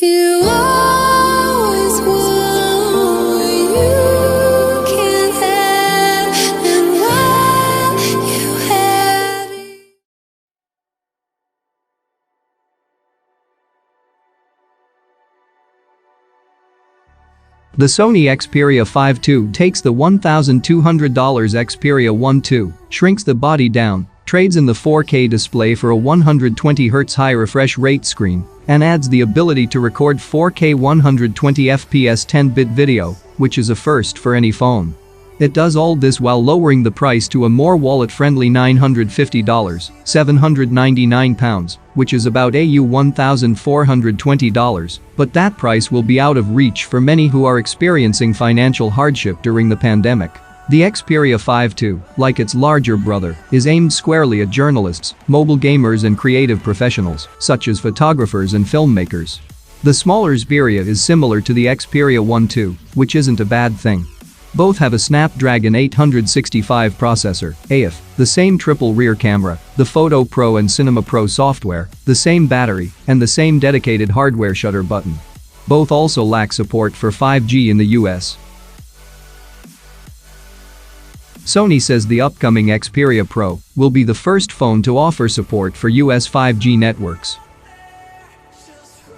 You always want what you can't have, and while you had it. The Sony Xperia 5 II takes the $1,200 Xperia 1 II, shrinks the body down, trades in the 4K display for a 120Hz high refresh rate screen, and adds the ability to record 4K 120fps 10-bit video, which is a first for any phone. It does all this while lowering the price to a more wallet-friendly $950, £799, which is about AU $1,420, but that price will be out of reach for many who are experiencing financial hardship during the pandemic. The Xperia 5 II, like its larger brother, is aimed squarely at journalists, mobile gamers and creative professionals, such as photographers and filmmakers. The smaller Xperia is similar to the Xperia 1 II, which isn't a bad thing. Both have a Snapdragon 865 processor, AF, the same triple rear camera, the Photo Pro and Cinema Pro software, the same battery, and the same dedicated hardware shutter button. Both also lack support for 5G in the US. Sony says the upcoming Xperia Pro will be the first phone to offer support for US 5G networks.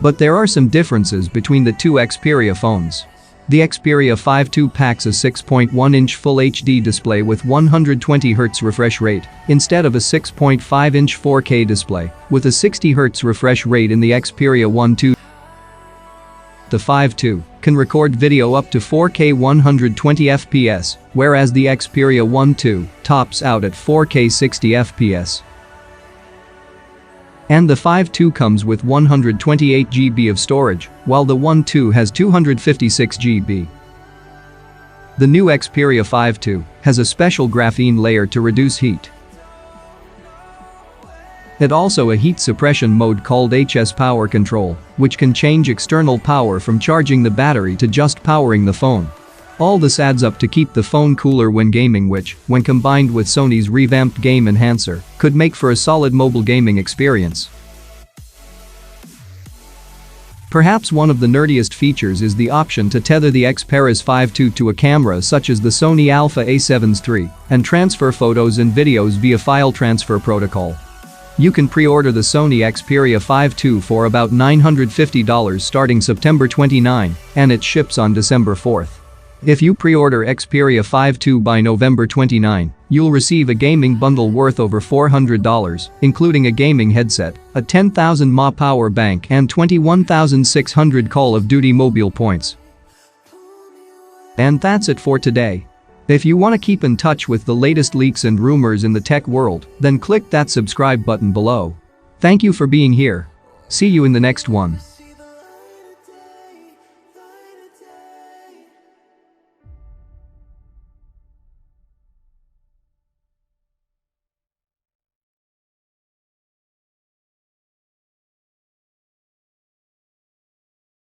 But there are some differences between the two Xperia phones. The Xperia 5 II packs a 6.1-inch Full HD display with 120Hz refresh rate instead of a 6.5-inch 4K display with a 60Hz refresh rate in the Xperia 1 II. The 5 II can record video up to 4K 120fps, whereas the Xperia 1 II tops out at 4K 60fps. And the 5 II comes with 128 GB of storage, while the 1 II has 256 GB. The new Xperia 5 II has a special graphene layer to reduce heat. It also a heat suppression mode called HS Power Control, which can change external power from charging the battery to just powering the phone. All this adds up to keep the phone cooler when gaming, which, when combined with Sony's revamped Game Enhancer, could make for a solid mobile gaming experience. Perhaps one of the nerdiest features is the option to tether the Xperia's 5 II to a camera such as the Sony Alpha A7's III and transfer photos and videos via file transfer protocol. You can pre-order the Sony Xperia 5 II for about $950 starting September 29, and it ships on December 4th. If you pre-order Xperia 5 II by November 29, you'll receive a gaming bundle worth over $400, including a gaming headset, a 10,000 mAh power bank and 21,600 Call of Duty mobile points. And that's it for today. If you want to keep in touch with the latest leaks and rumors in the tech world, then click that subscribe button below. Thank you for being here. See you in the next one.